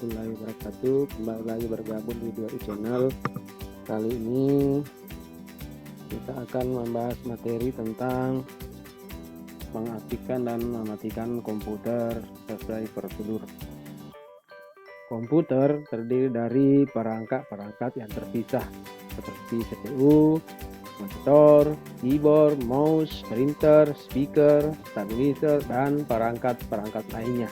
warahmatullahi wabarakatuh. Kembali lagi bergabung di 2i channel. Kali ini kita akan membahas materi tentang mengaktifkan dan mematikan komputer sesuai prosedur. Komputer terdiri dari perangkat-perangkat yang terpisah seperti CPU, monitor, keyboard, mouse, printer, speaker, stabilizer, dan perangkat-perangkat lainnya.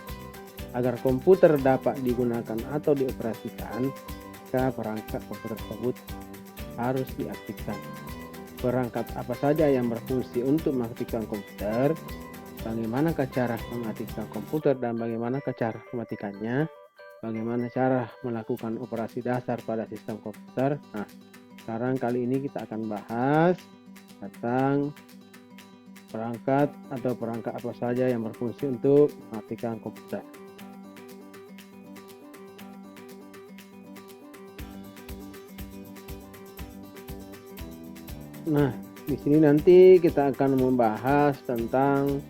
Agar komputer dapat digunakan atau dioperasikan, maka perangkat komputer tersebut harus diaktifkan. Perangkat apa saja yang berfungsi untuk mengaktifkan komputer, bagaimana cara mengaktifkan komputer dan bagaimana cara mematikannya, bagaimana cara melakukan operasi dasar pada sistem komputer. Nah, sekarang kali ini kita akan bahas tentang perangkat atau perangkat apa saja yang berfungsi untuk mematikan komputer. Nah, di sini nanti kita akan membahas tentang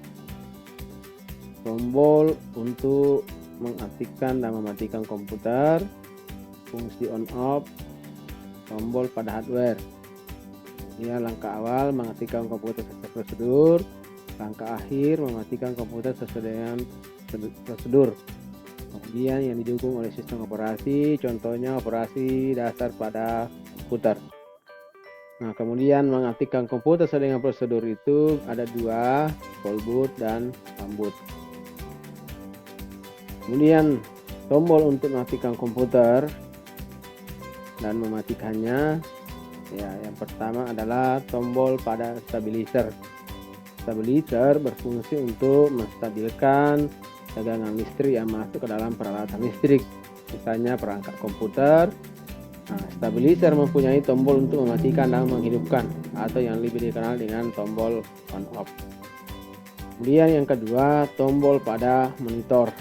tombol untuk mengaktifkan dan mematikan komputer, fungsi on off, tombol pada hardware. Ya, langkah awal mengaktifkan komputer sesuai prosedur, langkah akhir mematikan komputer sesuai dengan prosedur. Kemudian yang didukung oleh sistem operasi, contohnya operasi dasar pada komputer. Nah, kemudian mengaktifkan komputer sesuai dengan prosedur itu ada dua, call boot dan boot. Kemudian tombol untuk mengaktifkan komputer dan mematikannya, ya, yang pertama adalah tombol pada stabilizer. Stabilizer berfungsi untuk menstabilkan tegangan listrik yang masuk ke dalam peralatan listrik, misalnya perangkat komputer. Nah, stabilizer mempunyai tombol untuk mematikan dan menghidupkan, atau yang lebih dikenal dengan tombol on off. Kemudian yang kedua, tombol pada monitor.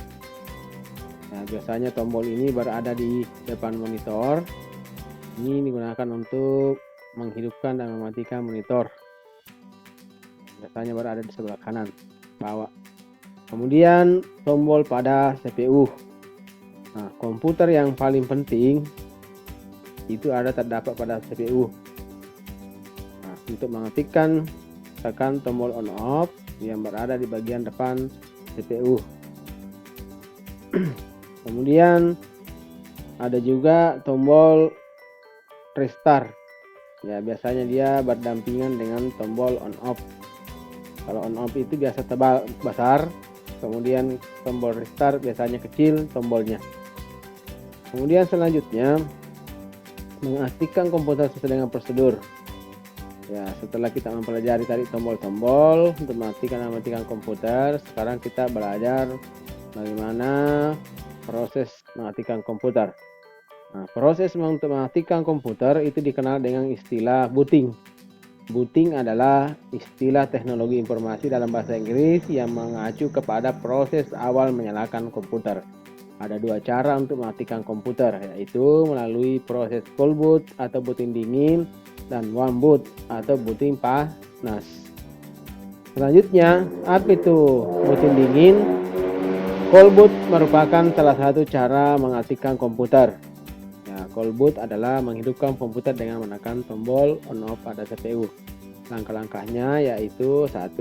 Nah, biasanya tombol ini berada di depan monitor. Ini digunakan untuk menghidupkan dan mematikan monitor. Biasanya berada di sebelah kanan bawah. Kemudian tombol pada CPU. Nah, komputer yang paling penting itu terdapat pada CPU. Nah, untuk mengaktifkan, tekan tombol on off yang berada di bagian depan CPU. Kemudian ada juga tombol restart. Ya, biasanya dia berdampingan dengan tombol on off. Kalau on off itu biasa tebal besar, kemudian tombol restart biasanya kecil tombolnya. Kemudian selanjutnya mengaktifkan komputer sesuai dengan prosedur. Ya, setelah kita mempelajari tadi tombol-tombol untuk mematikan dan mematikan komputer, sekarang kita belajar bagaimana proses mengaktifkan komputer. Nah, proses untuk mengaktifkan komputer itu dikenal dengan istilah booting. Booting adalah istilah teknologi informasi dalam bahasa Inggris yang mengacu kepada proses awal menyalakan komputer. Ada dua cara untuk mematikan komputer, yaitu melalui proses cold boot atau booting dingin dan warm boot atau booting panas. Selanjutnya, apa itu booting dingin? Cold boot merupakan salah satu cara mengaktifkan komputer. Ya, cold boot adalah menghidupkan komputer dengan menekan tombol on off pada CPU. Langkah-langkahnya yaitu: 1.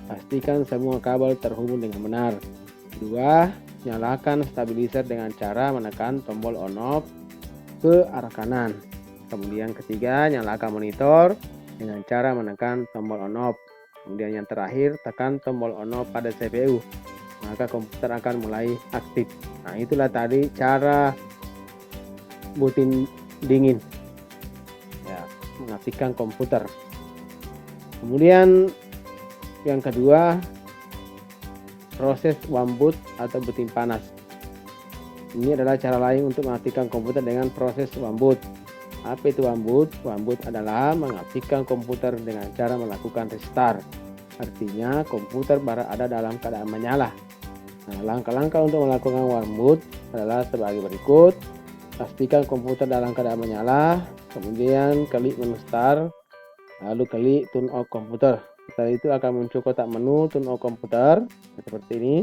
Pastikan semua kabel terhubung dengan benar. 2. Nyalakan stabilizer dengan cara menekan tombol on off ke arah kanan. Kemudian ketiga, nyalakan monitor dengan cara menekan tombol on off. Kemudian yang terakhir, tekan tombol on off pada CPU. Maka komputer akan mulai aktif. Nah, itulah tadi cara booting dingin. Ya, mengaktifkan komputer. Kemudian yang kedua, proses warm boot atau booting panas. Ini adalah cara lain untuk mengaktifkan komputer dengan proses warm boot. Apa itu warm boot? Warm boot adalah mengaktifkan komputer dengan cara melakukan restart. Artinya komputer berada dalam keadaan menyala. Nah, langkah-langkah untuk melakukan warm boot adalah sebagai berikut. Pastikan komputer dalam keadaan menyala, kemudian klik menu start, lalu klik turn off komputer. Setelah itu akan muncul kotak menu turn off komputer seperti ini.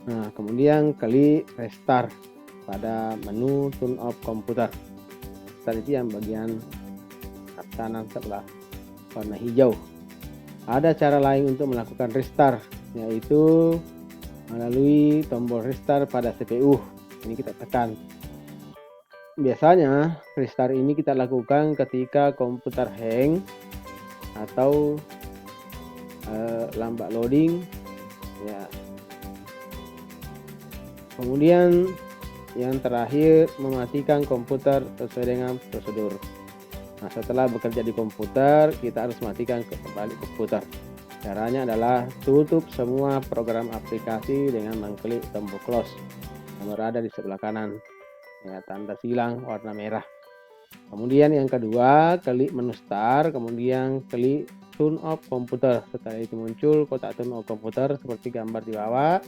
Nah, kemudian klik restart pada menu turn off komputer. Restart itu yang bagian kanan sebelah warna hijau. Ada cara lain untuk melakukan restart, yaitu melalui tombol restart pada CPU. Ini kita tekan. Biasanya restart ini kita lakukan ketika komputer hang atau lambat loading, ya. Kemudian yang terakhir, mematikan komputer sesuai dengan prosedur. Nah, setelah bekerja di komputer, kita harus matikan kembali komputer. Caranya adalah tutup semua program aplikasi dengan mengklik tombol close yang berada di sebelah kanan, ya, tanda silang warna merah. Kemudian yang kedua, klik menu start, kemudian klik turn off komputer. Setelah itu muncul kotak turn off komputer seperti gambar di bawah.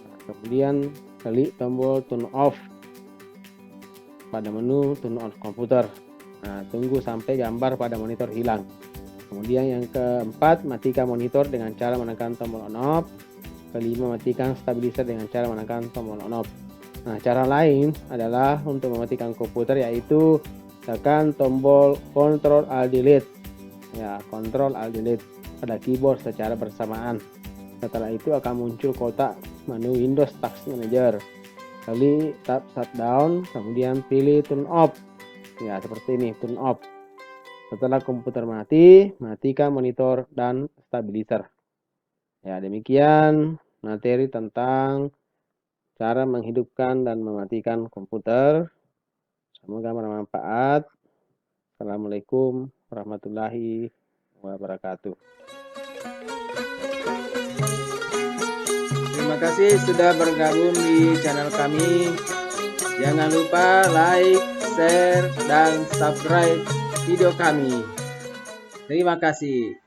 Nah, kemudian klik tombol turn off pada menu turn off komputer. Nah, tunggu sampai gambar pada monitor hilang. Kemudian yang keempat, matikan monitor dengan cara menekan tombol on off. Kelima, matikan stabilizer dengan cara menekan tombol on off. Nah, cara lain adalah untuk mematikan komputer, yaitu tekan tombol Ctrl Alt Delete, ya, Ctrl Alt Delete pada keyboard secara bersamaan. Setelah itu akan muncul kotak menu Windows Task Manager. Klik tab shutdown, kemudian pilih turn off. Ya, seperti ini, turn off. Setelah komputer mati, matikan monitor dan stabilizer. Ya, demikian materi tentang cara menghidupkan dan mematikan komputer. Semoga bermanfaat. Assalamualaikum warahmatullahi wabarakatuh. Terima kasih sudah bergabung di channel kami. Jangan lupa like, share, dan subscribe video kami. Terima kasih.